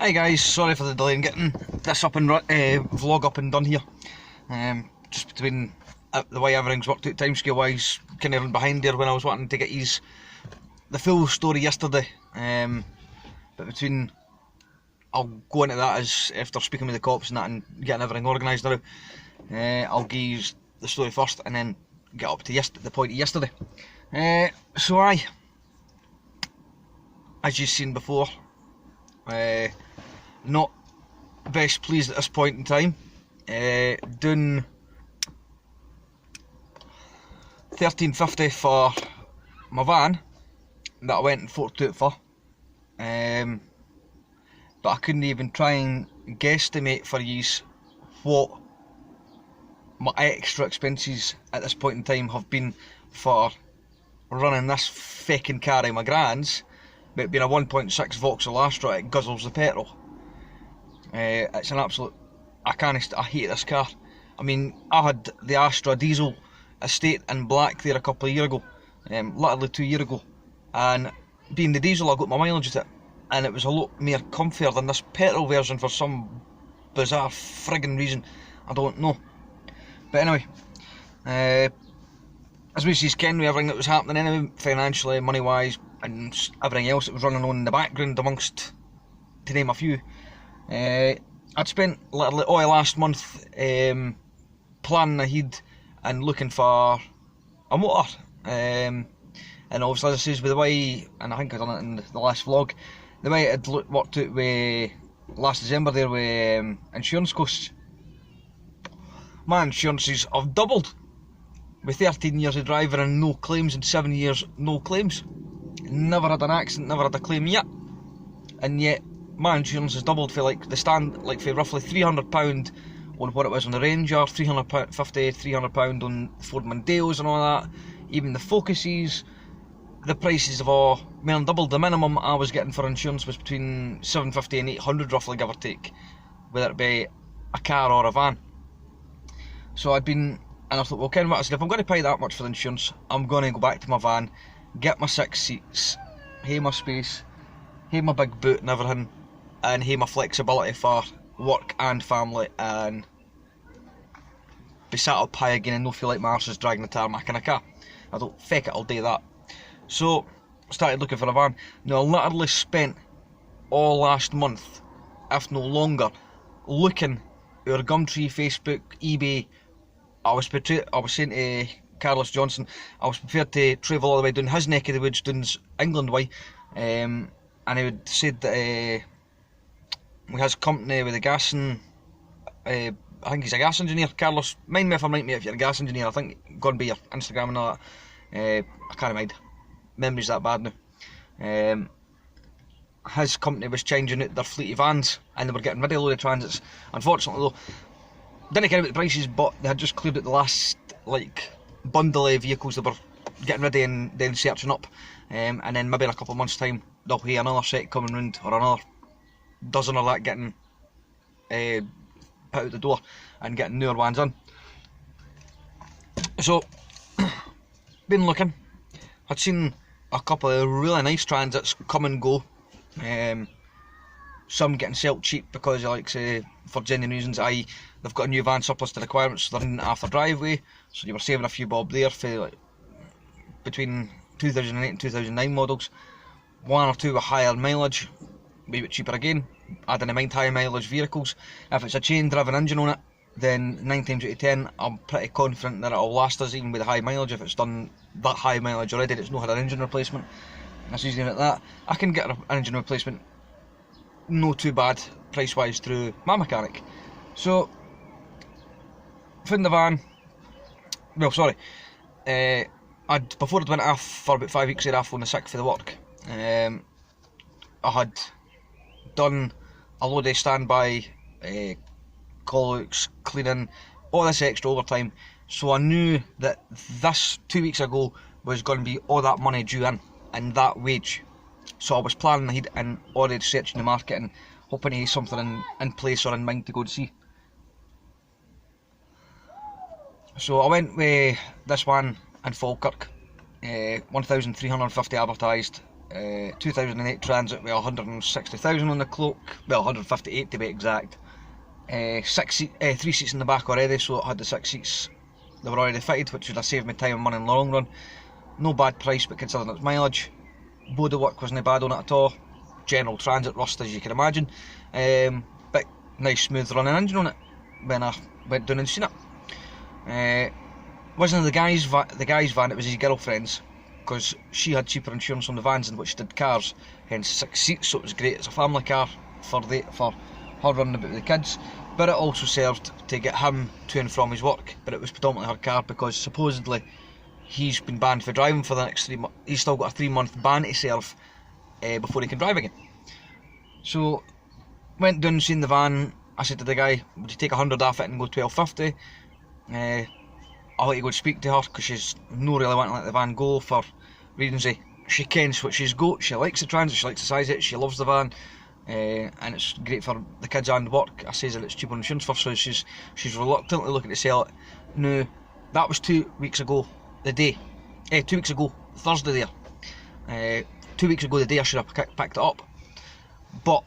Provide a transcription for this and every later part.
Hi guys, sorry for the delay in getting this vlog up and done here. Just between the way everything's worked out timescale wise, kind of behind there when I was wanting to get the full story yesterday. But between, I'll go into that as after speaking with the cops and that and getting everything organised now. I'll give you the story first and then get up to the point of yesterday. So as you've seen before, not best pleased at this point in time. Doing $13.50 for my van that I went and forked out for, but I couldn't even try and guesstimate for yous what my extra expenses at this point in time have been for running this feckin' car of my grand's, but being a 1.6 Vauxhall Astra, it guzzles the petrol. It's an absolute, I hate this car. I mean, I had the Astra diesel estate in black there a couple of years ago, literally 2 years ago, and being the diesel I got my mileage at it, and it was a lot more comfier than this petrol version for some bizarre friggin' reason, I don't know. But anyway, as we see Ken with everything that was happening anyway, financially, money wise, and everything else that was running on in the background amongst, to name a few. I'd spent literally all last month planning ahead and looking for a motor, and obviously, as I says, with the way, and I think I done it in the last vlog, the way it had worked out with last December there with insurance costs. My insurances have doubled with 13 years of driving and no claims, and 7 years no claims. Never had an accident, never had a claim yet, and yet my insurance has doubled for like the stand, like for roughly £300 on what it was on the Ranger, £300 on Ford Mondeos and all that. Even the Focuses, the prices have all more than doubled. The minimum I was getting for insurance was between £750 and £800 roughly, give or take, whether it be a car or a van. So I thought, well, Ken, what I said, if I'm going to pay that much for the insurance, I'm going to go back to my van, get my 6 seats, hay my space, hay my big boot and everything, and hay my flexibility for work and family, and be sat up high again and not feel like my arse is dragging the tarmac in a car. I thought, feck it, I'll do that. So, started looking for a van. Now, I literally spent all last month, if no longer, looking at our Gumtree, Facebook, eBay. I was saying to Carlos Johnson, I was prepared to travel all the way down his neck of the woods, down England way, and he would said that with his company with the gas and I think he's a gas engineer. Carlos, mind me if I'm right, mate, if you're a gas engineer. I think go and be your Instagram and all that. I can't mind. Memory's that bad now. His company was changing out their fleet of vans and they were getting rid of a load of transits. Unfortunately though, didn't care about the prices, but they had just cleared out the last like bundle of vehicles they were getting ready and then searching up, and then maybe in a couple of months time they'll have another set coming round, or another dozen or that getting put out the door and getting newer ones in. So been looking, I'd seen a couple of really nice transits come and go, some getting sold cheap because like say for genuine reasons, i.e. they've got a new van surplus to requirements, so they're in off their driveway, so you were saving a few bob there for like between 2008 and 2009 models. One or two with higher mileage, a wee bit cheaper again. I didn't mind high mileage vehicles. If it's a chain driven engine on it, then 9 times out of 10 I'm pretty confident that it'll last us even with the high mileage. If it's done that high mileage already and it's not had an engine replacement, that's easy like that. I can get an engine replacement no too bad price wise through my mechanic. So found the van, well sorry, before I'd went off for about 5 weeks off on the sick for the work, I had done a load of standby, call-outs, cleaning, all this extra overtime, so I knew that this 2 weeks ago was going to be all that money due in, and that wage. So I was planning ahead and already searching the market and hoping to have something in place or in mind to go and see. So I went with this one in Falkirk, 1,350 advertised, 2008 Transit with 160,000 on the clock, well 158 to be exact. 3 seats in the back already, so it had the 6 seats that were already fitted, which would have saved me time and money in the long run. No bad price, but considering its mileage, bodywork wasn't bad on it at all. General Transit rust, as you can imagine, but nice smooth running engine on it when I went down and seen it. Wasn't the guy's van, it was his girlfriend's, because she had cheaper insurance on the vans than what she did cars, hence 6 seats, so it was great. It's a family car for her running about with the kids, but it also served to get him to and from his work. But it was predominantly her car, because supposedly he's been banned for driving for the next 3 months. He's still got a 3-month ban to serve before he can drive again. So went down and seen the van. I said to the guy, would you take 100 off it and go 1250? I'll let you go speak to her, because she's not really wanting to let the van go for reasons she can switch his goat. She likes the Transit, she likes the size of it, she loves the van, and it's great for the kids and work. I says that it's cheaper insurance for, so she's reluctantly looking to sell it. Now, that was 2 weeks ago, the day. 2 weeks ago, Thursday there. 2 weeks ago the day I should have picked it up. But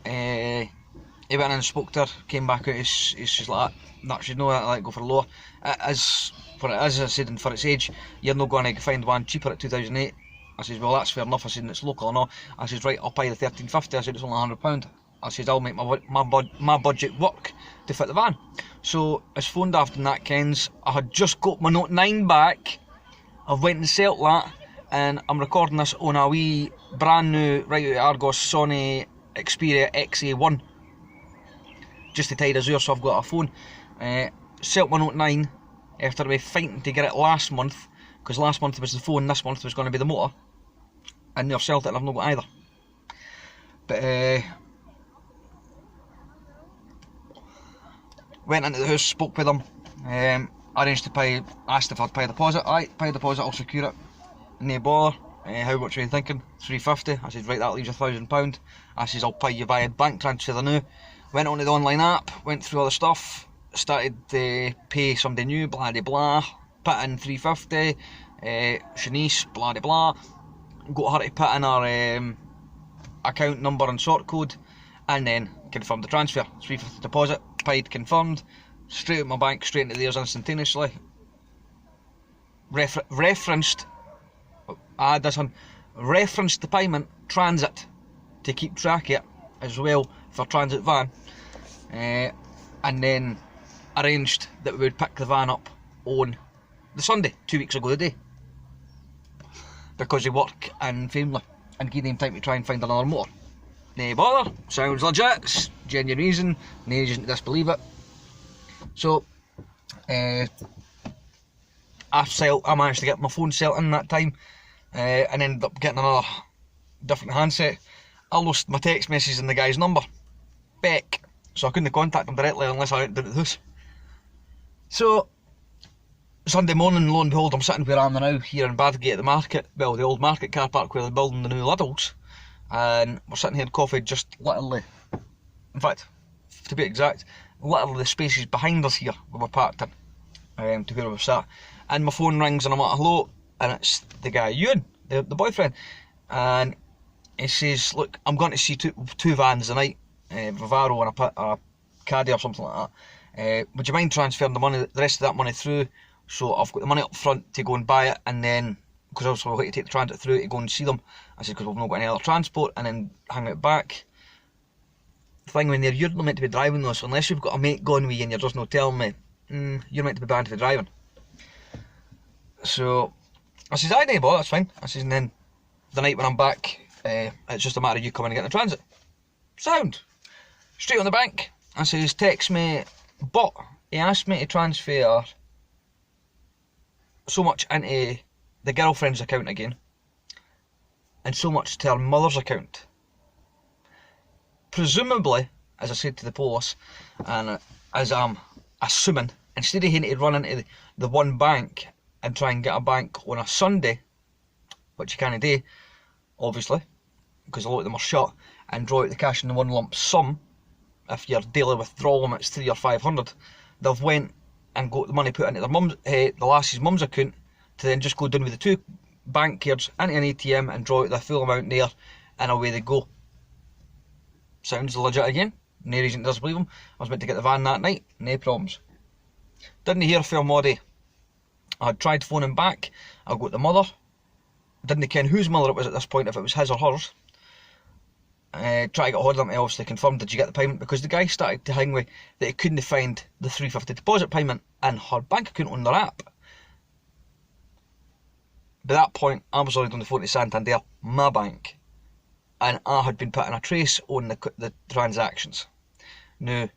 he went in and spoke to her, came back out, she's like, no, she's not let go for lower. As I said, and for its age, you're not going to find one cheaper at 2008. I says, well, that's fair enough. I said, and it's local and all. I says, right, I'll pay the 1350. I said, it's only £100. I says, I'll make my budget work to fit the van. So I was phoned after that, Ken's. I had just got my Note 9 back. I've went and sold that, and I'm recording this on a wee brand new, right out of Argos, Sony Xperia XA1. Just to tide us over, so I've got a phone. Sold my Note 9 after we fighting to get it last month, because last month was the phone, this month was going to be the motor, and they've sold it and I've not got either. But went into the house, spoke with them, arranged to pay, asked if I'd pay a deposit. Alright, pay a deposit, I'll secure it. No bother. How much are you thinking? 350. I said, right, that leaves £1,000. I says, I'll pay you by a bank transfer now. Went onto the online app, went through all the stuff, started to pay somebody new, blah de blah, put in 350, Shanice, blah de blah, got her to put in her account number and sort code, and then confirmed the transfer. 350 deposit, paid, confirmed, straight out my bank, straight into theirs instantaneously. Referenced the payment, Transit, to keep track of it as well for Transit van, and then arranged that we would pick the van up on the Sunday, 2 weeks ago the day, because of work and family, and give them time to try and find another motor. No bother, sounds legit, it's genuine reason, no reason to disbelieve it. So I managed to get my phone set in that time, and ended up getting another different handset. I lost my text messages and the guy's number, Beck, so I couldn't contact him directly unless I went down to the house. So Sunday morning, lo and behold, I'm sitting where I am now, here in Bathgate at the market, well, the old market car park where they're building the new Lidls, and we're sitting here in coffee, just literally, in fact, to be exact, literally the spaces behind us here where we're parked in, to where we've sat, and my phone rings and I'm like, hello, and it's the guy, Ewan, the boyfriend, and he says, look, I'm going to see two vans tonight, Vivaro and a Caddy or something like that. Would you mind transferring the rest of that money through? So I've got the money up front to go and buy it, and then, because also we'll have to take the transit through to go and see them. I said, because we've not got any other transport, and then hang it back. The thing when you're not meant to be driving though, so unless you've got a mate going with you and you're just not telling me, you're meant to be banned for driving. So I says, aye, no bother, that's fine. I says, and then the night when I'm back, it's just a matter of you coming and getting the transit. Sound. Straight on the bank. I says, text me, but he asked me to transfer so much into the girlfriend's account again, and so much to her mother's account. Presumably, as I said to the police, and as I'm assuming, instead of having to run into the one bank and try and get a bank on a Sunday, which you can't do, obviously, because a lot of them are shut, and draw out the cash in the one lump sum, if your daily withdrawal limit's 300 or 500, they've went and got the money put into their mum's, the lass's mum's account, to then just go down with the two bank cards into an ATM and draw out the full amount there, and away they go. Sounds legit again. No reason to disbelieve him. I was meant to get the van that night, no problems. Didn't hear from Maudie. I had tried phoning back. I got the mother. Didn't ken whose mother it was at this point, if it was his or hers. Try to get hold of them to obviously confirm, did you get the payment? Because the guy started to hang me that he couldn't find the £350 deposit payment in her bank account on their app. By that point, I was already on the phone to Santander, my bank, and I had been putting a trace on the transactions. Now,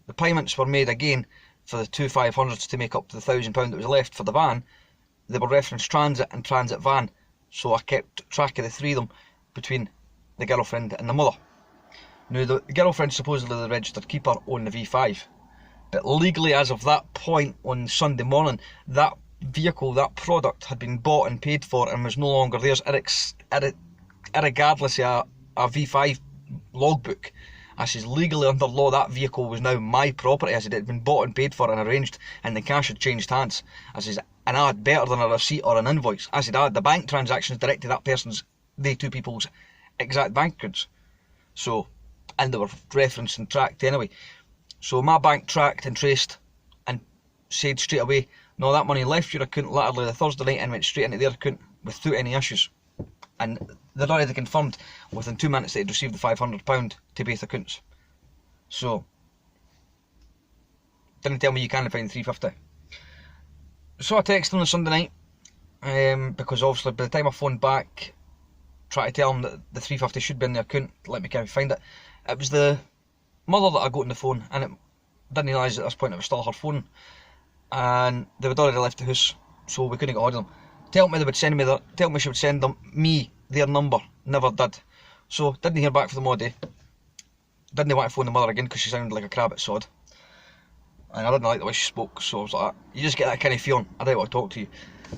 the payments were made again for the two 500s to make up to the £1,000 that was left for the van. They were referenced transit and transit van, so I kept track of the three of them between the girlfriend and the mother. Now, the girlfriend's supposedly the registered keeper on the V5, but legally as of that point on Sunday morning, that vehicle, that product had been bought and paid for and was no longer theirs, irregardless of a V5 logbook. I says, legally under law, that vehicle was now my property. I said, it had been bought and paid for and arranged, and the cash had changed hands. I says, and I had better than a receipt or an invoice. I said, I had the bank transactions direct to that person's, they two people's exact bank accounts. So, and they were referenced and tracked anyway. So my bank tracked and traced and said straight away, no, that money left your account literally the Thursday night and went straight into their account without any issues. And they'd already confirmed within 2 minutes they'd received the £500 to both accounts. So, didn't tell me you can't find £350. So I texted them on Sunday night, because obviously by the time I phoned back, try to tell them that the £350 should be in the account, let me kind of find it. It was the mother that I got on the phone, and it didn't realise at this point it was still her phone, and they had already left the house, so we couldn't get hold of them. Tell me they would send me tell me she would send me their number, never did. So didn't hear back from the Maudie. Didn't want to phone the mother again because she sounded like a crab at sod, and I didn't like the way she spoke, so I was like, you just get that kind of feeling, I don't want to talk to you.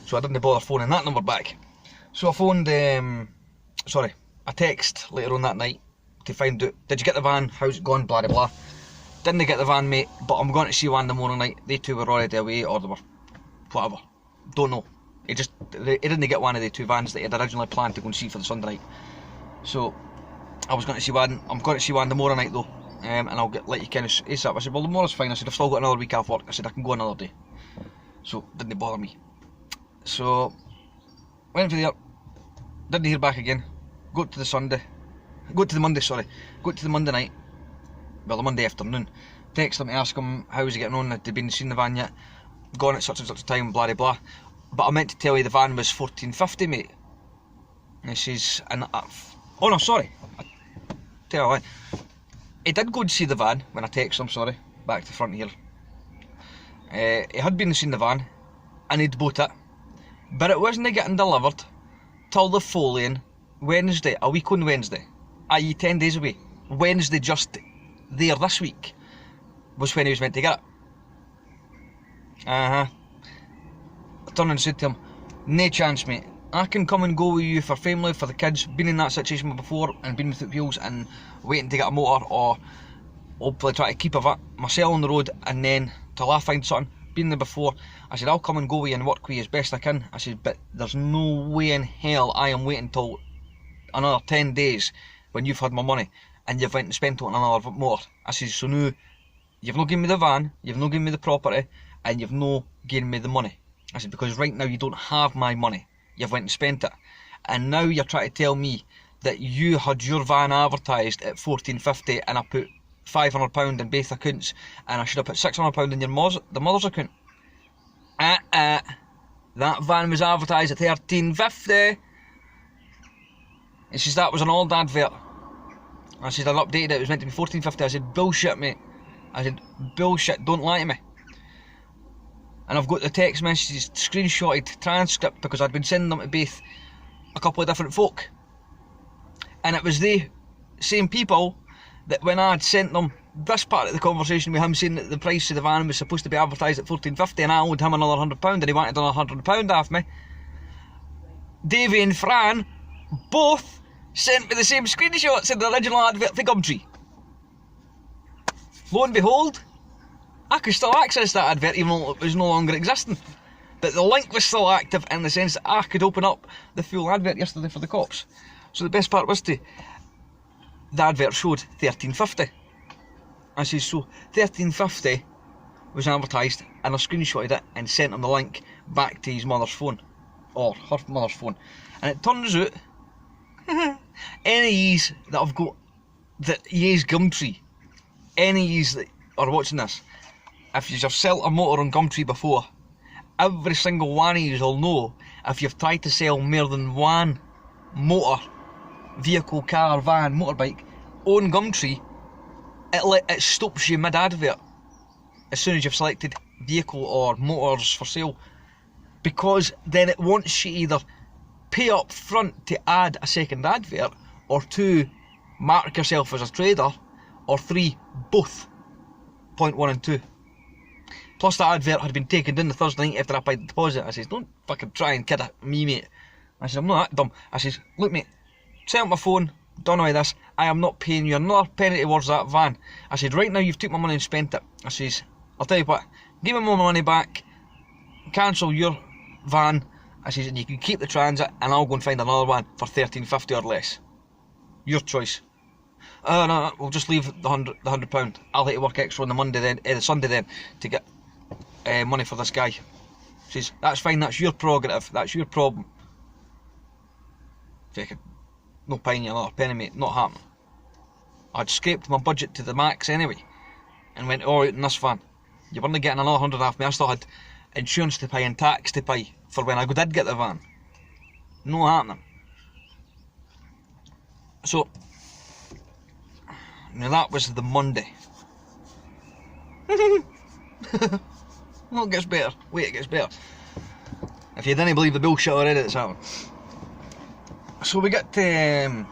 So I didn't bother phoning that number back. So I phoned, I text later on that night to find out, did you get the van, how's it going, blah blah blah. Didn't get the van, mate, but I'm going to see one tomorrow night. They two were already away, or they were whatever, don't know. He didn't get one of the two vans that he had originally planned to go and see for the Sunday night. So I was going to see one. I'm going to see one tomorrow night though, and I'll let you kind of ASAP. I said, well, tomorrow's fine. I said, I've still got another week off work. I said, I can go another day. So didn't bother me. So went for there. Didn't hear back again. Got to the Monday night. Well, the Monday afternoon. Text him to ask him how was he getting on. Had they been seen the van yet? Gone at such and such a time. Blah blah. But I meant to tell you the van was £1,450, mate. And he says, oh no, sorry. Tell you what. He did go and see the van when I texted him, sorry. Back to the front here. He had been and seen the van, and he'd bought it. But it wasn't getting delivered till the following Wednesday, a week on Wednesday. I.e. 10 days away. Wednesday just there this week was when he was meant to get it. I turned and said to him, no chance, mate. I can come and go with you for family, for the kids. Been in that situation before and been without wheels and waiting to get a motor, or hopefully try to keep myself on the road and then till I find something. Been there before. I said, I'll come and go with you and work with you as best I can. I said, but there's no way in hell I am waiting till another 10 days when you've had my money and you've went and spent it on another motor. I said, so now you've not given me the van, you've not given me the property, and you've not given me the money. I said, because right now you don't have my money. You've went and spent it. And now you're trying to tell me that you had your van advertised at £1,450 and I put £500 in both accounts and I should have put £600 in the mother's account. That van was advertised at £1,350. He says that was an old advert. I said I'd updated it, it was meant to be £1,450. I said, bullshit, mate. I said, bullshit, don't lie to me. And I've got the text messages screenshotted, transcript, because I'd been sending them to both a couple of different folk. And it was the same people that when I had sent them this part of the conversation with him saying that the price of the van was supposed to be advertised at £1,450 and I owed him another £100 and he wanted another £100 off me. Davey and Fran both sent me the same screenshots in the original advert for Gumtree. Lo and behold, I could still access that advert even though it was no longer existing. But the link was still active in the sense that I could open up the full advert yesterday for the cops. So the best part was the advert showed £13.50. I says, so £13.50 was advertised, and I screenshotted it and sent him the link back to his mother's phone, or her mother's phone. And it turns out, any of yous that have got, that use Gumtree, any of yous that are watching this, if you've sold a motor on Gumtree before, every single one of yous will know if you've tried to sell more than one motor, vehicle, car, van, motorbike on Gumtree, it stops you mid-advert as soon as you've selected vehicle or motors for sale, because then it wants you either pay up front to add a second advert, or 2, mark yourself as a trader, or 3, both. Point 1 and 2. Plus that advert had been taken down the Thursday night after I paid the deposit. I says, don't fucking try and kid me, mate. I says, I'm not that dumb. I says, look mate, send my phone, done all this, I am not paying you another penny towards that van. I said, right now you've took my money and spent it. I says, I'll tell you what, give me my money back, cancel your van. I says, and you can keep the Transit, and I'll go and find another one for £13.50 or less. Your choice. No, we'll just leave the £100. I'll have to work extra on the Monday then, the Sunday then, to get money for this guy. Says, that's fine, that's your prerogative, that's your problem. Fucking, no paying you another penny, mate, not happening. I'd scraped my budget to the max anyway, and went all out in this van. You weren't getting another £100 off me. I still had insurance to pay and tax to pay for when I did get the van. No happening. So, now that was the Monday. Well, it gets better. Wait, it gets better. If you didn't believe the bullshit already that's happened. So we get to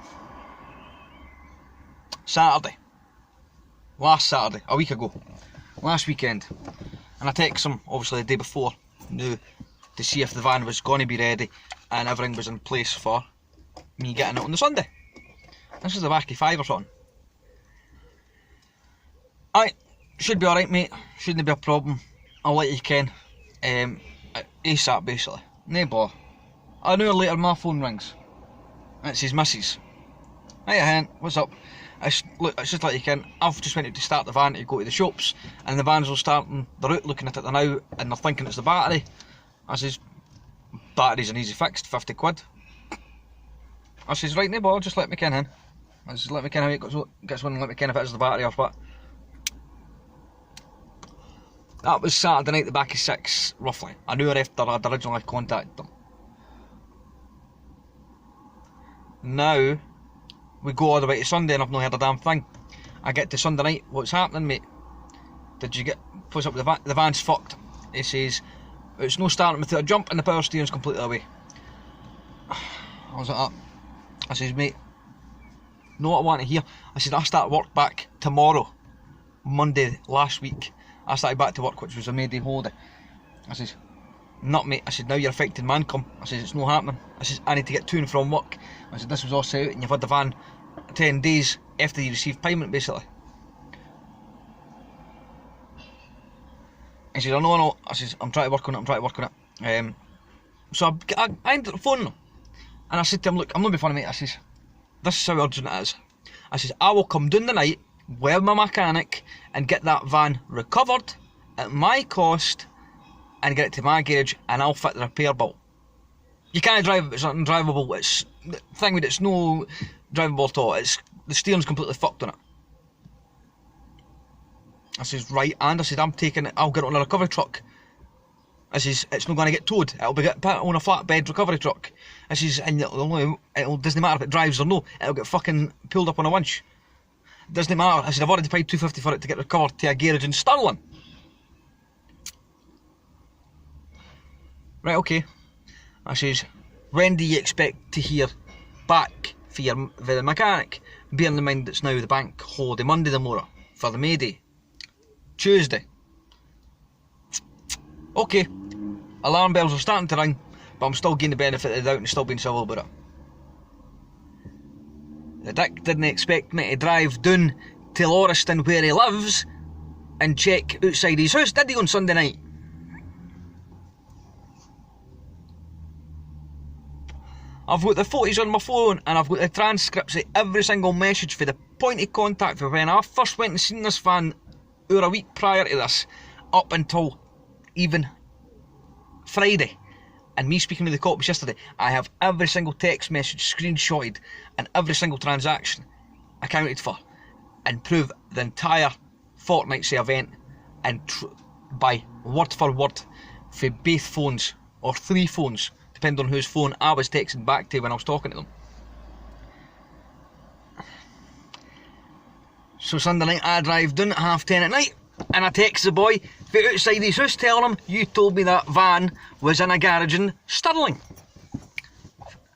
Saturday. Last Saturday, a week ago. Last weekend. And I text him, obviously the day before, to see if the van was going to be ready and everything was in place for me getting it on the Sunday. This is the back of 5 or something. Aye, should be alright mate, shouldn't be a problem. I'll let you ken. ASAP basically. No bother. An hour later my phone rings. It's his missus. Hiya hen, what's up? Look, it's just like you can. I've just went out to start the van to go to the shops, and the van's all starting. They're out looking at it now, and they're thinking it's the battery. I says, battery's an easy fix, 50 quid. I says, right, no bother, just let me ken in. I says, let me ken how it gets one, and let me ken if it is the battery or what. That was Saturday night, the back of 6, roughly. An hour after I'd originally contacted them. Now, we go all the way to Sunday and I've not heard a damn thing. I get to Sunday night, what's happening mate? Did you get, puts up the van's fucked. He says, it's no starting without a jump and the power steering's completely away. I was like that. I says, mate, know what I want to hear? I said, I start work back tomorrow, Monday last week. I started back to work, which was a May Day holiday. I says, not mate. I said, now you're affected man come. I says, it's not happening. I says, I need to get to and from work. I said, this was all set out and you've had the van 10 days after you received payment basically. He says, I know. I says, I'm trying to work on it, so I ended up phoning him. And I said to him, look, I'm not being funny mate. I says, this is how urgent it is. I says, I will come down the night with my mechanic and get that van recovered at my cost and get it to my garage and I'll fit the repair bill. You can't drive it, it's undrivable. It's the thing with it's no drivable at all. It's the steering's completely fucked on it. I says, right, and I said, I'm taking it, I'll get it on a recovery truck. I says, it's not going to get towed, it'll be put on a flatbed recovery truck. I says, and it doesn't matter if it drives or no, it'll get fucking pulled up on a winch. It doesn't matter. I said, I've already paid $250 for it to get recovered to a garage in Stirling. Right, okay. I says, when do you expect to hear back for the mechanic? Bearing in mind it's now the bank holiday Monday tomorrow for the May Day. Tuesday. Okay. Alarm bells are starting to ring, but I'm still getting the benefit of the doubt and still being civil about it. The dick didn't expect me to drive down to Lauriston where he lives and check outside his house, did he, on Sunday night? I've got the photos on my phone and I've got the transcripts of every single message for the point of contact for when I first went and seen this van over a week prior to this, up until even Friday, and me speaking to the cops yesterday. I have every single text message screenshotted and every single transaction accounted for, and prove the entire fortnight's event, and by word for word for both phones, or 3 phones, depending on whose phone I was texting back to when I was talking to them. So Sunday night I arrived in at 10:30 at night, and I text the boy from outside his house telling him, you told me that van was in a garage in Stirling.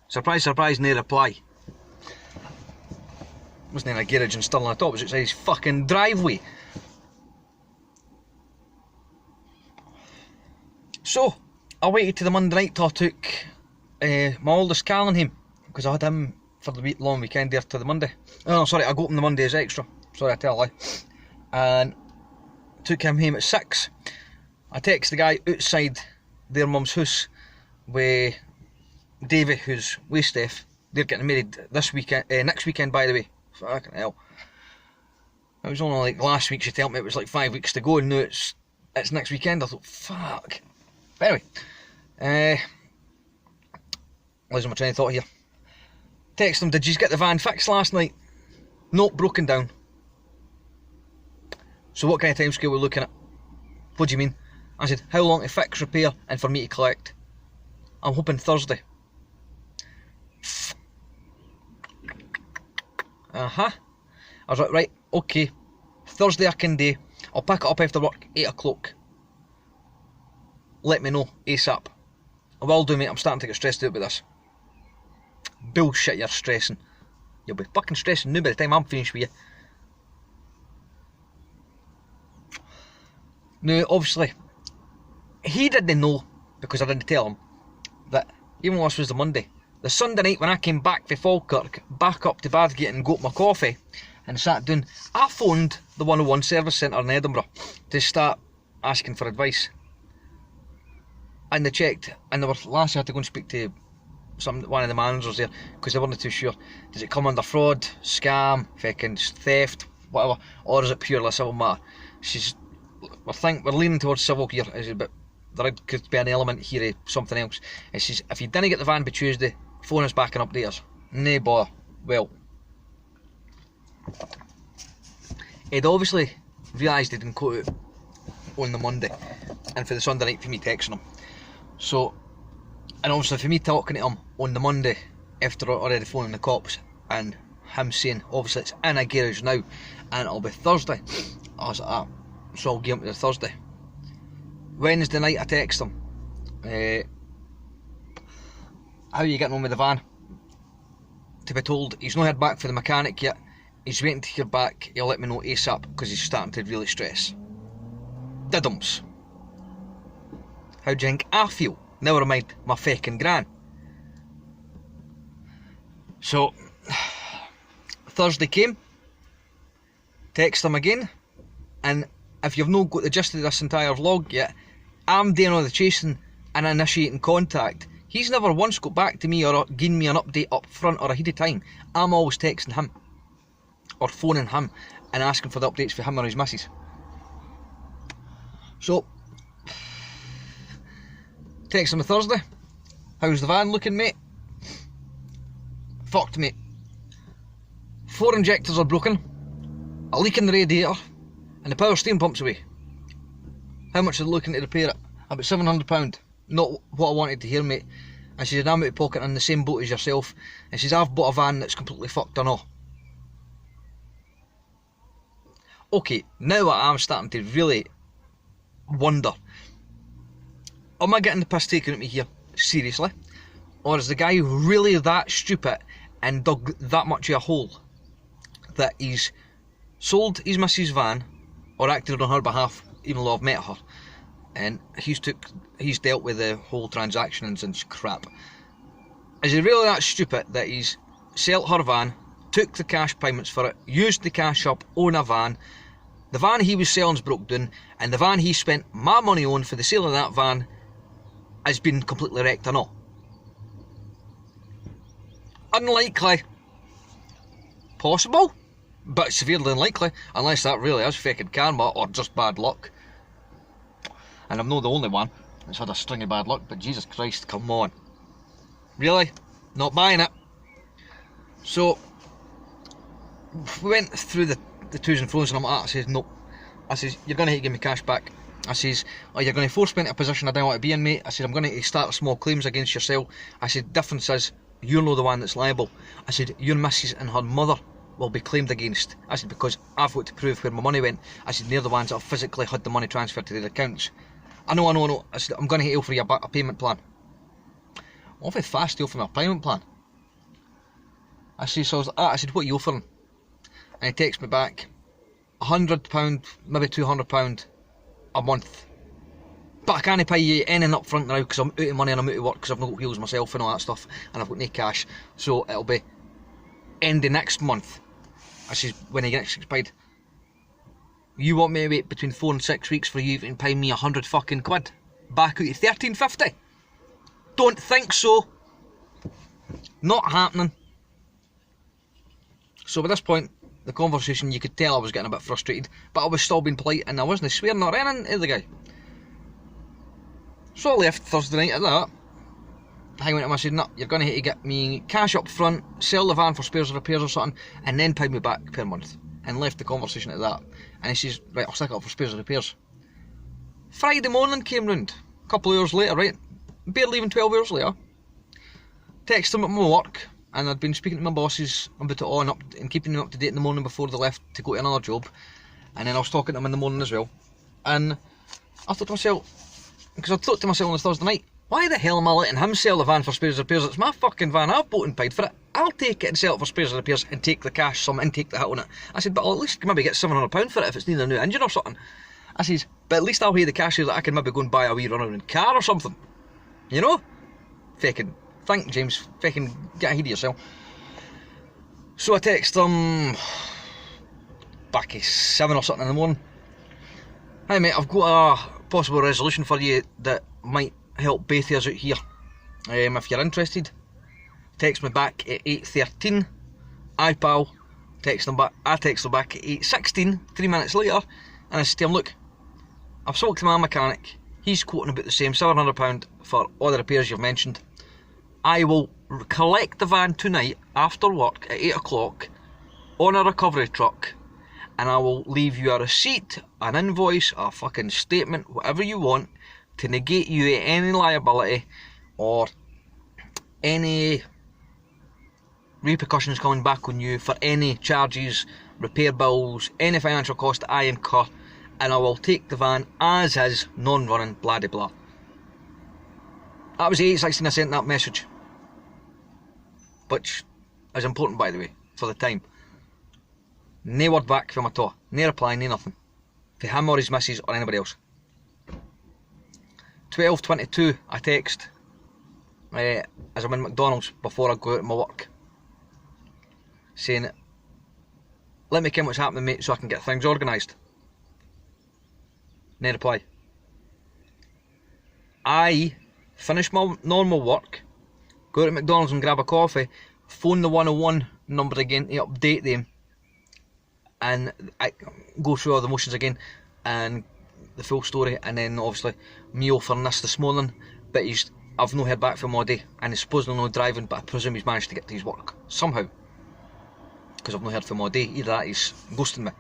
Surprise, surprise, no reply. It wasn't in a garage in Stirling at all, it was outside his fucking driveway. So, I waited to the Monday night till I took my oldest Callan home, because I had him for the long weekend there to the Monday. Oh no, sorry, I got him the Monday as extra. Sorry, I tell a lie. And took him home at 6. I text the guy outside their mum's house with Davey, who's with Steph. They're getting married this weekend, next weekend, by the way. Fucking hell. It was only like last week she told me it was like 5 weeks to go, and now it's next weekend. I thought, fuck. But anyway, losing my train of thought here. Text them, did you get the van fixed last night? Nope, broken down. So what kind of timescale are we looking at? What do you mean? I said, how long to fix, repair, and for me to collect? I'm hoping Thursday. I was like, right, okay. Thursday I can do. I'll pick it up after work, 8 o'clock. Let me know, ASAP. I will do, mate, I'm starting to get stressed out with this. Bullshit, you're stressing. You'll be fucking stressing now by the time I'm finished with you. Now, obviously, he didn't know, because I didn't tell him, that even though this was the Monday, the Sunday night when I came back from Falkirk, back up to Bathgate and got my coffee and sat down, I phoned the 101 service centre in Edinburgh to start asking for advice. And they checked, and they were, last I had to go and speak to one of the managers there, because they weren't too sure. Does it come under fraud, scam, fucking theft, whatever, or is it purely a civil matter? We're leaning towards civil here, but there could be an element here of something else. It says, if you didn't get the van by Tuesday, phone us back and update us. Nae bother. Well, he'd obviously realised he didn't go out on the Monday, and for the Sunday night for me texting him. So, and obviously for me talking to him on the Monday after already phoning the cops, and him saying obviously it's in a garage now and it'll be Thursday, I was like, ah, so I'll give him to the Thursday. Wednesday night I text him, how are you getting on with the van? To be told he's not heard back from the mechanic yet, he's waiting to hear back, he'll let me know ASAP because he's starting to really stress. Diddums. How do you think I feel? Never mind my fucking gran. So, Thursday came, text him again, and if you've not got the gist of this entire vlog yet, I'm doing all the chasing and initiating contact. He's never once got back to me or given me an update up front or ahead of time. I'm always texting him, or phoning him, and asking for the updates for him or his missus. So, text him on Thursday. How's the van looking, mate? Fucked, mate. 4 injectors are broken, a leak in the radiator, and the power steering pump's away. How much are they looking to repair it? About £700. Not what I wanted to hear, mate. And she said, I'm out of pocket in the same boat as yourself. And she says, I've bought a van that's completely fucked or not. Okay, now I'm starting to really wonder, am I getting the piss taken at me here? Seriously? Or is the guy really that stupid and dug that much of a hole that he's sold his missus' van, or acted on her behalf, even though I've met her, and he's dealt with the whole transactions and crap? Is he really that stupid that he's sold her van, took the cash payments for it, used the cash up on a van, the van he was selling's broke down, and the van he spent my money on for the sale of that van has been completely wrecked or not? unlikely. Possible, but severely unlikely, unless that really is fucking karma or just bad luck. And I'm not the only one that's had a string of bad luck, but Jesus Christ, come on. Really? Not buying it. So, we went through the to's and fro's, and I'm like, I says, nope. I says, you're going to have to give me cash back. I says, oh, you're going to force me into a position I don't want to be in, mate. I said, I'm going to start small claims against yourself. I said, difference is, you're not the one that's liable. I said, your missus and her mother will be claimed against. I said, because I've got to prove where my money went. I said, they're the ones that have physically had the money transferred to their accounts. I know. I said, I'm going to offer you a payment plan. Awfully fast to offer me a payment plan. I said, I said, what are you offering? And he texts me back, £100, maybe £200 a month. But I can't pay you anything up front now because I'm out of money and I'm out of work because I've not got wheels myself and all that stuff, and I've got no cash. So it'll be end of next month. I says, when I get next paid. You want me to wait between 4 and 6 weeks for you even pay me 100 fucking quid? Back out of 1350? Don't think so. Not happening. So by this point, the conversation, you could tell I was getting a bit frustrated, but I was still being polite and I wasn't swearing or anything to the guy. So I left Thursday night at that. I went to him, I said, no, you're going to have to get me cash up front, sell the van for spares or repairs or something, and then pay me back per month. And left the conversation at that. And he says, right, I'll stick it up for spares or repairs. Friday morning came round, a couple of hours later, right? Barely even 12 hours later. Texted him at my work, and I'd been speaking to my bosses about it on up and keeping them up to date in the morning before they left to go to another job. And then I was talking to them in the morning as well. And I thought to myself, because I thought to myself on the Thursday night, why the hell am I letting him sell the van for spares and repairs? It's my fucking van, I've bought and paid for it. I'll take it and sell it for spares and repairs and take the cash sum and take the hit on it. I said, but I'll at least maybe get £700 for it if it's needing a new engine or something. I says, but at least I'll pay the cash so that I can maybe go and buy a wee runaround car or something. You know? Fucking, thank James, fucking get ahead of yourself. So I text him back at 7 or something in the morning. Hi mate, I've got a possible resolution for you that might help both of us out here. If you're interested, text me back at 8:13. I pal, text him back. I text him back at 8:16, 3 minutes later, and I said to him, look, I've spoke to my mechanic. He's quoting about the same £700 for all the repairs you've mentioned. I will collect the van tonight after work at 8 o'clock on a recovery truck, and I will leave you a receipt, an invoice, a fucking statement, whatever you want, to negate you any liability or any repercussions coming back on you for any charges, repair bills, any financial cost that I incur, and I will take the van as is, non-running, blah de blah. That was the 8:16 I sent that message, which is important by the way, for the time. No word back from at all, no reply, no nothing, for him or his missus or anybody else. 12:22 I text as I'm in McDonald's before I go out to my work, saying, let me ken what's happening mate so I can get things organised. No reply. I finish my normal work, go to McDonald's and grab a coffee, phone the 101 number again to update them, and I go through all the motions again and the full story, and then obviously me offering this morning, but I've not heard back from him all day, and he's supposedly not driving, but I presume he's managed to get to his work somehow, because I've not heard from him all day. Either that, he's ghosting me.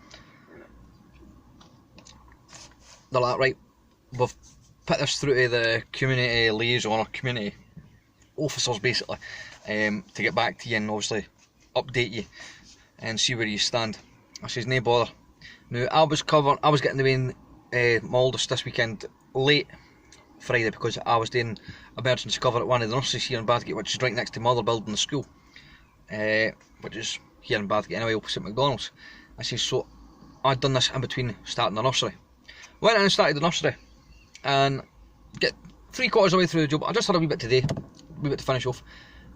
They're like, right, we've put this through to the community liaison or community officers basically, to get back to you and obviously update you and see where you stand. I says, no bother. Now I was getting the way in my oldest this weekend late Friday because I was doing emergency cover at one of the nurseries here in Bathgate, which is right next to my other building, the school, which is here in Bathgate anyway, opposite McDonald's. I says, so I'd done this in between starting the nursery. Went in and started the nursery and get 3/4 of the way through the job. I just had a wee bit today, a wee bit to finish off,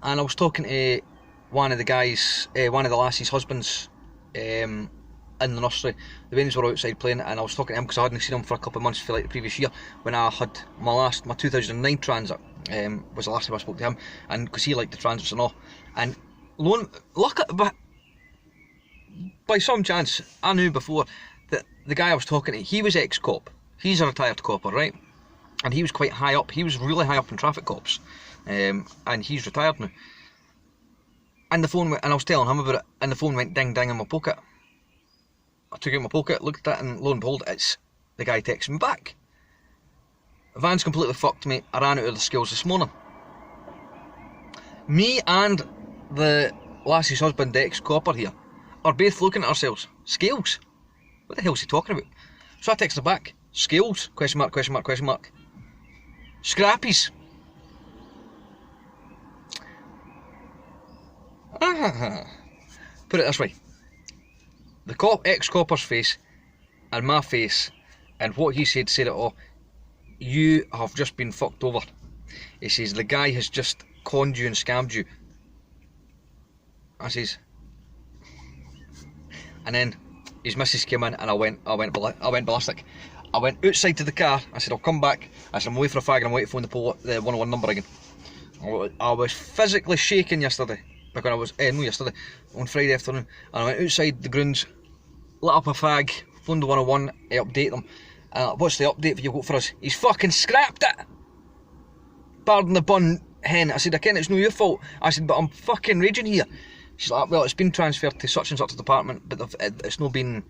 and I was talking to one of the guys, one of the lassies' husbands, in the nursery. The Baines were outside playing, and I was talking to him because I hadn't seen him for a couple of months for like the previous year when I had my 2009 Transit, was the last time I spoke to him, and because he liked the Transits and all, and But by some chance, I knew before that the guy I was talking to, he was ex-cop. He's a retired copper, right? And he was quite high up. He was really high up in traffic cops. And he's retired now. And the phone went, and I was telling him about it, and the phone went ding ding in my pocket. I took it out my pocket, looked at it, and lo and behold, it's the guy texting me back. Van's completely fucked me. I ran out of the skills this morning. Me and the lassie's husband, the ex-copper here, are both looking at ourselves. Scales? What the hell's he talking about? So I texted back. Scales? Question mark, question mark, question mark. Scrappies. Put it this way. The ex-copper's face and my face and what he said it all. You have just been fucked over. He says the guy has just conned you and scammed you. I says, and then his missus came in and I went ballistic. I went outside to the car. I said, I'll come back. I said, I'm away for a fag and I'm waiting for the 101 number again. I was physically shaking yesterday because I was on Friday afternoon, and I went outside the grounds, lit up a fag, phoned the 101 to update them. What's the update you got for us? He's fucking scrapped it. Pardon the bun, hen. I said, I ken it's no your fault. I said, but I'm fucking raging here. She's like, well, it's been transferred to such and such a department, but it's not been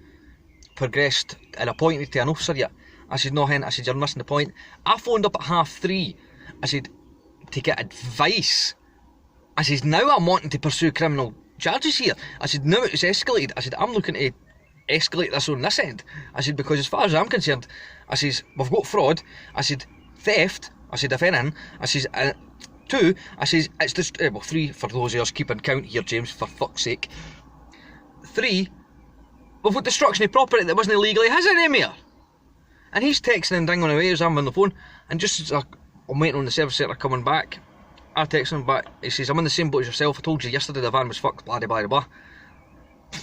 progressed and appointed to an officer yet. I said, no hen. I said, you're missing the point. I phoned up at 3:30. I said, to get advice. I said, now I'm wanting to pursue criminal charges here. I said, now it's escalated. I said, I'm looking to escalate this on this end. I said, because as far as I'm concerned, I says, we've got fraud. I said, theft. I said, if anything. I says, 2, I says, it's just, well, 3 for those of us keeping count here, James, for fuck's sake. 3, we've got destruction of property that wasn't legally his anymore. And he's texting and dinging away as I'm on the phone, and just as I'm waiting on the service centre coming back, I text him back. He says, I'm in the same boat as yourself. I told you yesterday the van was fucked, blah blah blah. I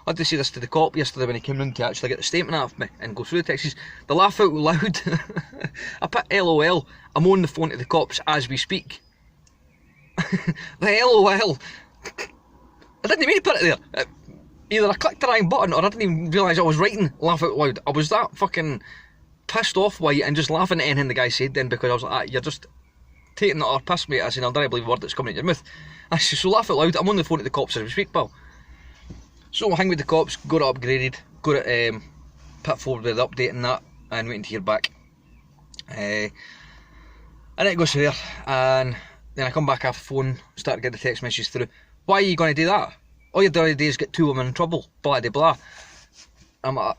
had to say this to the cop yesterday when he came in to actually get the statement out of me and go through the text. He says, the laugh out loud. I put LOL. I'm on the phone to the cops as we speak. The LOL. I didn't mean to put it there. Either I clicked the wrong button or I didn't even realise I was writing laugh out loud. I was that fucking pissed off by it and just laughing at anything the guy said then, because I was like, you're just taking it or piss me. I said, I don't believe a word that's coming out your mouth. I said, so laugh out loud. I'm on the phone to the cops as we speak, pal. So I hang with the cops, got it upgraded, got it put forward with the update and that, and waiting to hear back. And it goes through there, and then I come back off the phone, start to get the text messages through. Why are you going to do that? All you're doing is get 2 women in trouble, blah de blah. I'm like,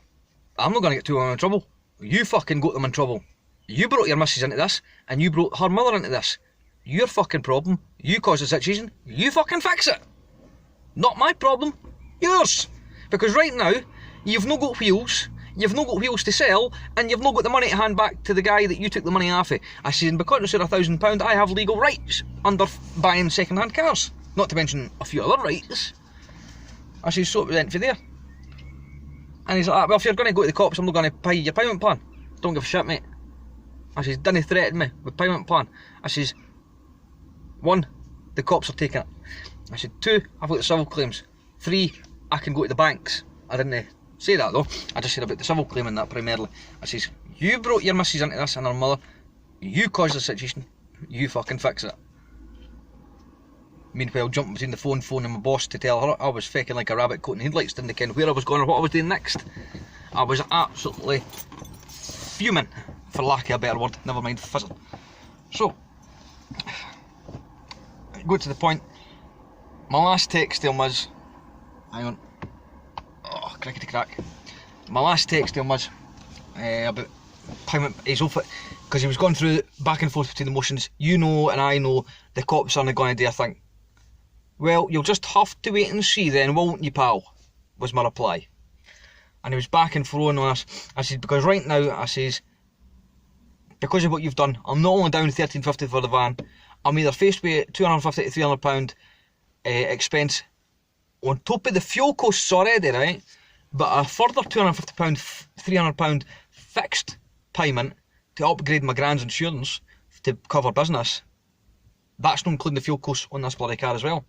I'm not going to get 2 women in trouble. You fucking got them in trouble. You brought your missus into this, and you brought her mother into this. Your fucking problem. You caused the situation. You fucking fix it. Not my problem. Yours. Because right now, you've not got wheels, you've not got wheels to sell, and you've not got the money to hand back to the guy that you took the money off of. I said, and because it's £1,000, I have legal rights under buying second-hand cars. Not to mention a few other rights. I said, so it went for there. And he's like, well, if you're going to go to the cops, I'm not going to pay your payment plan. Don't give a shit, mate. I says, didn't threaten me with payment plan. I says, 1, the cops are taking it. I said, 2, I've got the civil claims. 3, I can go to the banks. I didn't say that though. I just said about the civil claim and that primarily. I says, you brought your missus into this and her mother. You caused the situation. You fucking fix it. Meanwhile, jumping between the phone and my boss to tell her I was faking like a rabbit caught in headlights, didn't ken where I was going or what I was doing next. I was absolutely fuming, for lack of a better word, never mind fizzing. So, go to the point. My last text to him was, hang on, oh, crickety crack. My last text to him was about payment. He's off it because he was going through back and forth between the motions. You know, and I know the cops aren't going to do a thing. Well, you'll just have to wait and see then, won't you, pal? Was my reply. And he was back and forth on us. I said, because right now, I says, because of what you've done, I'm not only down £1,350 for the van, I'm either faced with £250 to £300 expense on top of the fuel costs already, right? But a further £250, £300 fixed payment to upgrade my grand's insurance to cover business. That's not including the fuel costs on this bloody car as well.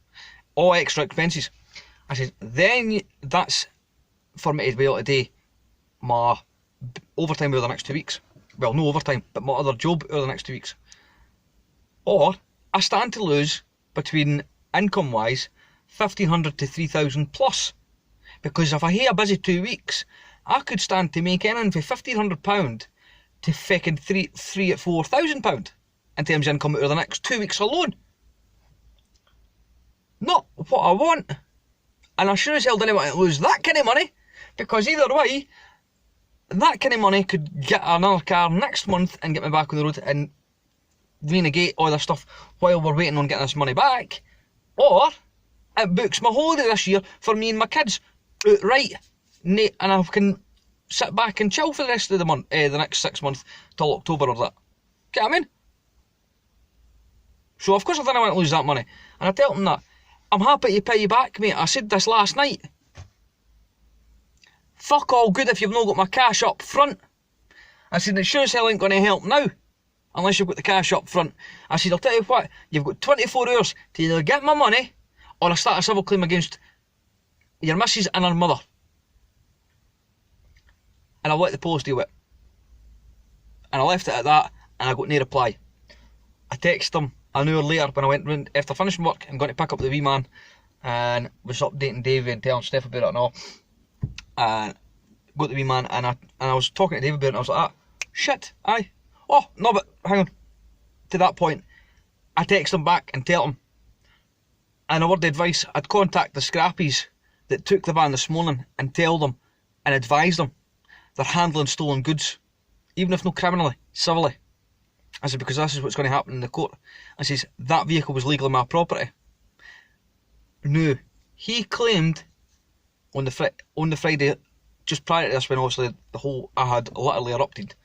all extra expenses. I says, then that's for me to be able to do my overtime over the next 2 weeks. Well, no overtime, but my other job over the next 2 weeks. Or I stand to lose between income wise 1,500 to 3,000 plus. Because if I hit a busy 2 weeks, I could stand to make anything from £1,500 to fucking three at £4,000 in terms of income over the next 2 weeks alone. Not what I want. And I sure as hell didn't want to lose that kind of money, because either way, that kind of money could get another car next month and get me back on the road and renegate all this stuff while we're waiting on getting this money back. Or it books my holiday this year for me and my kids outright, and I can sit back and chill for the rest of the month, the next 6 months till October or that. Get what I mean? So of course I didn't want to lose that money, and I tell them that I'm happy to pay you back, mate. I said this last night. Fuck all good if you've not got my cash up front. I said, it sure as hell ain't going to help now unless you've got the cash up front. I said, I'll tell you what, you've got 24 hours to either get my money or I start a civil claim against your missus and her mother. And I'll let the police deal with it. And I left it at that, and I got no reply. I texted them an hour later when I went round after finishing work and going to pick up the wee man, and was updating Davey and telling Steph about it and all. And got the wee man, and I was talking to Davey about it, and I was like, shit, aye. Oh, no, but hang on. To that point, I text him back and tell him, and a word of advice, I'd contact the scrappies that took the van this morning and tell them and advise them they're handling stolen goods, even if not criminally, civilly. I said, because this is what's going to happen in the court. I says, that vehicle was legally my property. No, he claimed on the Friday, just prior to this, when obviously I had literally erupted.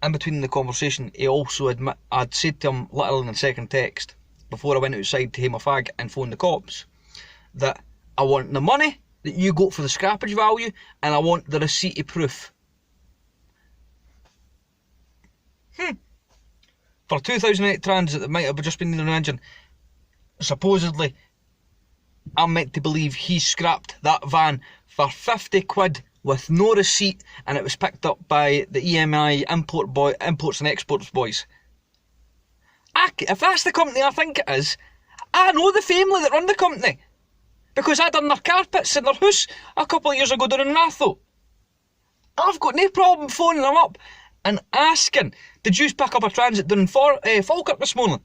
In between the conversation, he also I'd said to him literally in the second text, before I went outside to hail my fag and phone the cops, that I want the money that you got for the scrappage value, and I want the receipt of proof. For a 2008 Transit that might have just been in an engine, supposedly, I'm meant to believe he scrapped that van for 50 quid with no receipt, and it was picked up by the EMI Imports and Exports boys. If that's the company I think it is, I know the family that run the company, because I done their carpets in their house a couple of years ago down in Ratho. I've got no problem phoning them up and asking, did you pick up a Transit down in Falkirk this morning?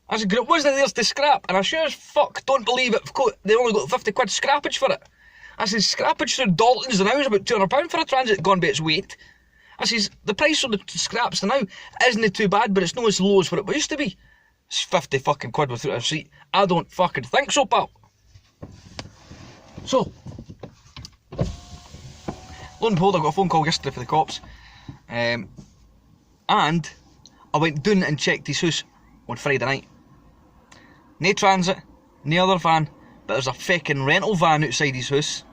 I said, it wasn't theirs to scrap, and I sure as fuck don't believe it. They only got 50 quid scrappage for it. I said, scrappage through Dalton's now is about £200 for a Transit gone by its weight. I says, the price of the scraps now isn't too bad, but it's not as low as what it used to be. It's 50 fucking quid without a receipt. I don't fucking think so, pal. So, lo and behold, I got a phone call yesterday for the cops. And I went down and checked his house on Friday night. No Transit, no other van, but there's a fucking rental van outside his house.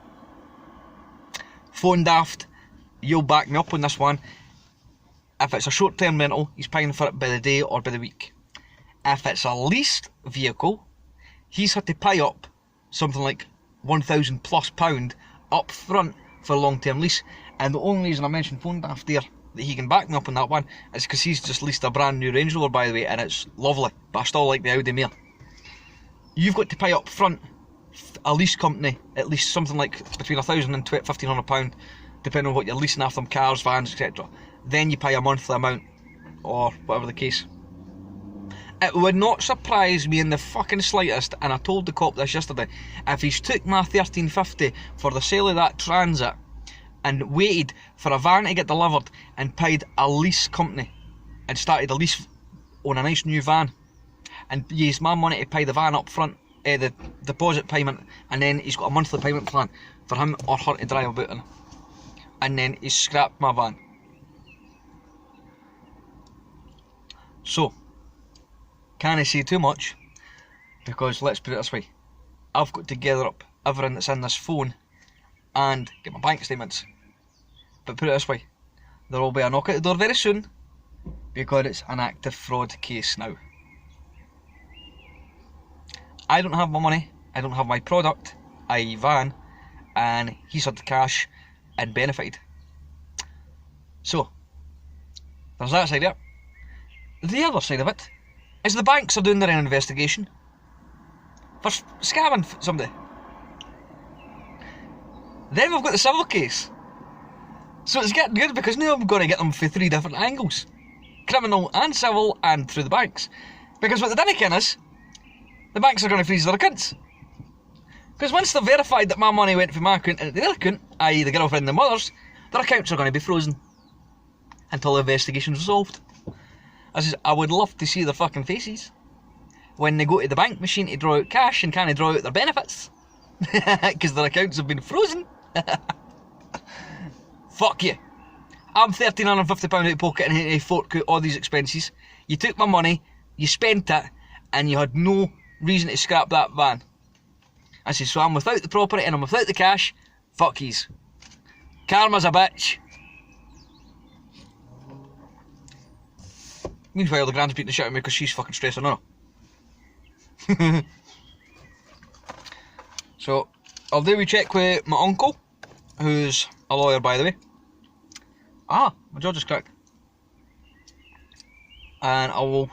Phone daft, you'll back me up on this one. If it's a short-term rental, he's paying for it by the day or by the week. If it's a leased vehicle, he's had to pay up something like £1,000 plus up front for a long-term lease. And the only reason I mentioned phone daft there, that he can back me up on that one, is because he's just leased a brand new Range Rover, by the way, and it's lovely, but I still like the Audi Mare. You've got to pay up front, a lease company, at least something like between £1,000 and £1,500, depending on what you're leasing off them, cars, vans, etc. Then you pay a monthly amount, or whatever the case. It would not surprise me in the fucking slightest, and I told the cop this yesterday, if he's took my $1,350 for the sale of that Transit and waited for a van to get delivered and paid a lease company and started a lease on a nice new van and used my money to pay the van up front, the deposit payment, and then he's got a monthly payment plan for him or her to drive about in, and then he's scrapped my van. So, can't I say too much, because let's put it this way, I've got to gather up everything that's in this phone and get my bank statements. But put it this way, there will be a knock at the door very soon, because it's an active fraud case now. I don't have my money, I don't have my product, i.e. van, and he's had the cash and benefited. So, there's that side of it. The other side of it is the banks are doing their own investigation for scamming somebody. Then we've got the civil case. So it's getting good because now I'm going to get them for 3 different angles. Criminal and civil and through the banks. Because what the dinnikin is, the banks are going to freeze their accounts. Because once they've verified that my money went from my account into their account, i.e. the girlfriend and the mother's, their accounts are going to be frozen until the investigation's resolved. I would love to see their fucking faces when they go to the bank machine to draw out cash and can't draw out their benefits because their accounts have been frozen. Fuck you. I'm £1,350 out of pocket and had to fork out all these expenses. You took my money, you spent it, and you had no reason to scrap that van. I said, so I'm without the property and I'm without the cash. Fuck yous. Karma's a bitch. Meanwhile, the grand's beating the shit out of me because she's fucking stressing on her. So, I'll do a check with my uncle, who's a lawyer, by the way. My jaw just cracked. And I will,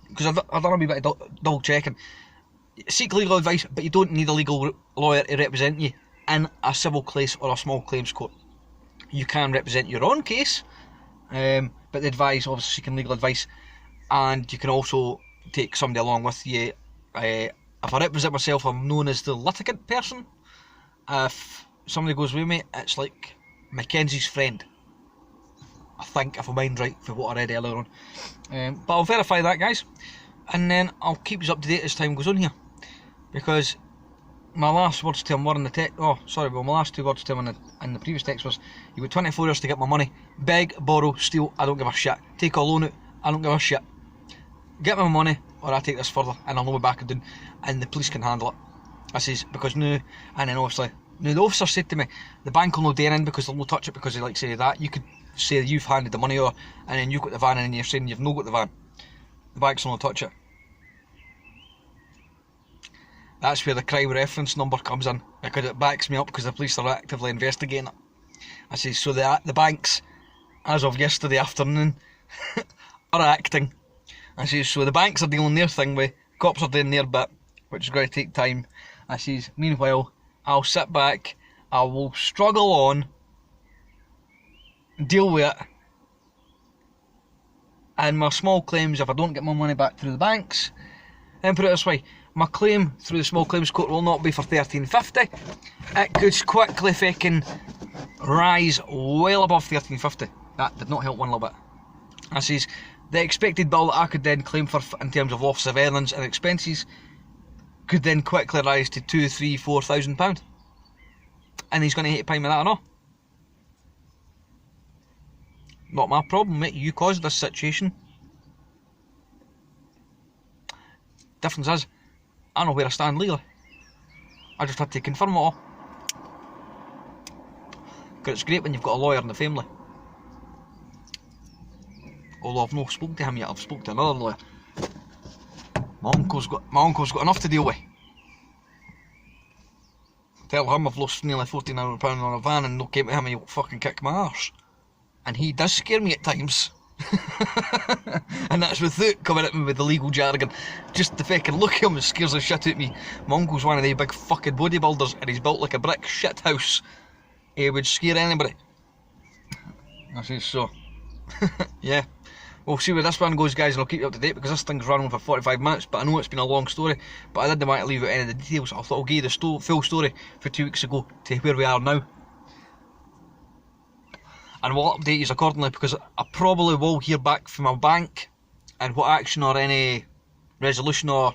because I've done a wee bit of double checking. Seek legal advice, but you don't need a legal lawyer to represent you in a civil case or a small claims court. You can represent your own case, but they advise obviously seeking legal advice, and you can also take somebody along with you. If I represent myself, I'm known as the litigant person. If somebody goes with me, it's like Mackenzie's friend. I think, if I mind right, for what I read earlier on. But I'll verify that, guys, and then I'll keep you up to date as time goes on here. Because my last words to him were in the text. My last 2 words to him in the previous text was, "You got 24 hours to get my money. Beg, borrow, steal. I don't give a shit. Take a loan out. I don't give a shit. Get me my money, or I take this further, and I'll know back and down, and the police can handle it." I says, because now, and then obviously, now the officer said to me, the bank will no dare in because they'll no touch it because they like say that. You could say you've handed the money over, and then you've got the van, and then you're saying you've no got the van. The banks will no touch it. That's where the crime reference number comes in, because it backs me up because the police are actively investigating it. I say, so the banks, as of yesterday afternoon, are acting. I say, so the banks are dealing their thing with, cops are doing their bit, which is going to take time. I says, meanwhile, I'll sit back, I will struggle on, deal with it, and my small claims, if I don't get my money back through the banks, then put it this way, my claim through the small claims court will not be for $1,350. It could quickly fucking rise well above $1,350. That did not help one little bit. I says, the expected bill that I could then claim for in terms of loss of earnings and expenses could then quickly rise to £2,000, £3,000, £4,000. And he's going to hate to pay me that or not. Not my problem, mate. You caused this situation. Difference is, I know where I stand legally. I just had to confirm it all. Because it's great when you've got a lawyer in the family. Although I've not spoken to him yet, I've spoken to another lawyer. My uncle's got enough to deal with. Tell him I've lost nearly £1,400 on a van and no came to him and he'll fucking kick my arse. And he does scare me at times. And that's without coming at me with the legal jargon. Just the fucking look at him scares the shit out of me. My uncle's one of the big fucking bodybuilders and he's built like a brick shit house. He would scare anybody. I say so. Yeah. We'll see where this one goes, guys, and I'll keep you up to date because this thing's running for 45 minutes, but I know it's been a long story, but I didn't want to leave out any of the details. I thought I'll give you the full story for 2 weeks ago to where we are now. And we'll update you accordingly because I probably will hear back from my bank and what action or any resolution or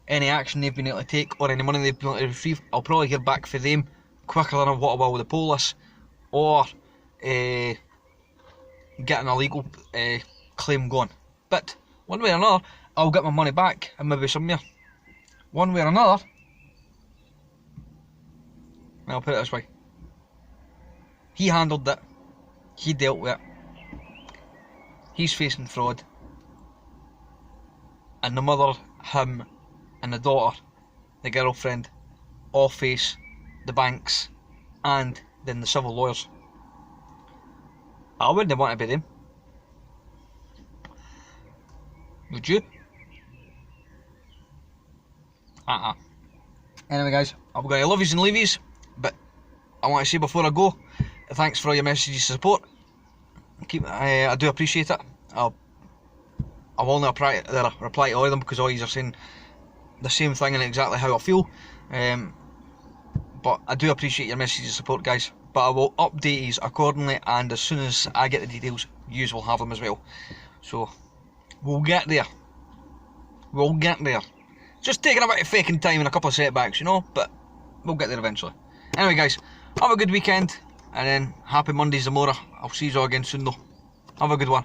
any action they've been able to take or any money they've been able to retrieve. I'll probably hear back from them quicker than what I will with the police or getting a legal claim going. But one way or another, I'll get my money back and maybe some more. One way or another, I'll put it this way. He handled it. He dealt with it. He's facing fraud. And the mother, him, and the daughter the girlfriend, Offace, the banks, and then the civil lawyers. I wouldn't want to be them. Would you? Anyway guys, I'm going to love yous and leave yous, but I want to say before I go, thanks for all your messages of support. I do appreciate it. I'll only reply to all of them because all yous are saying the same thing and exactly how I feel. But I do appreciate your messages of support, guys. But I will update yous accordingly, and as soon as I get the details, yous will have them as well. So we'll get there. We'll get there. Just taking a bit of faking time and a couple of setbacks, you know, but we'll get there eventually. Anyway guys, have a good weekend, and then happy Mondays tomorrow. I'll see you all again soon though. Have a good one.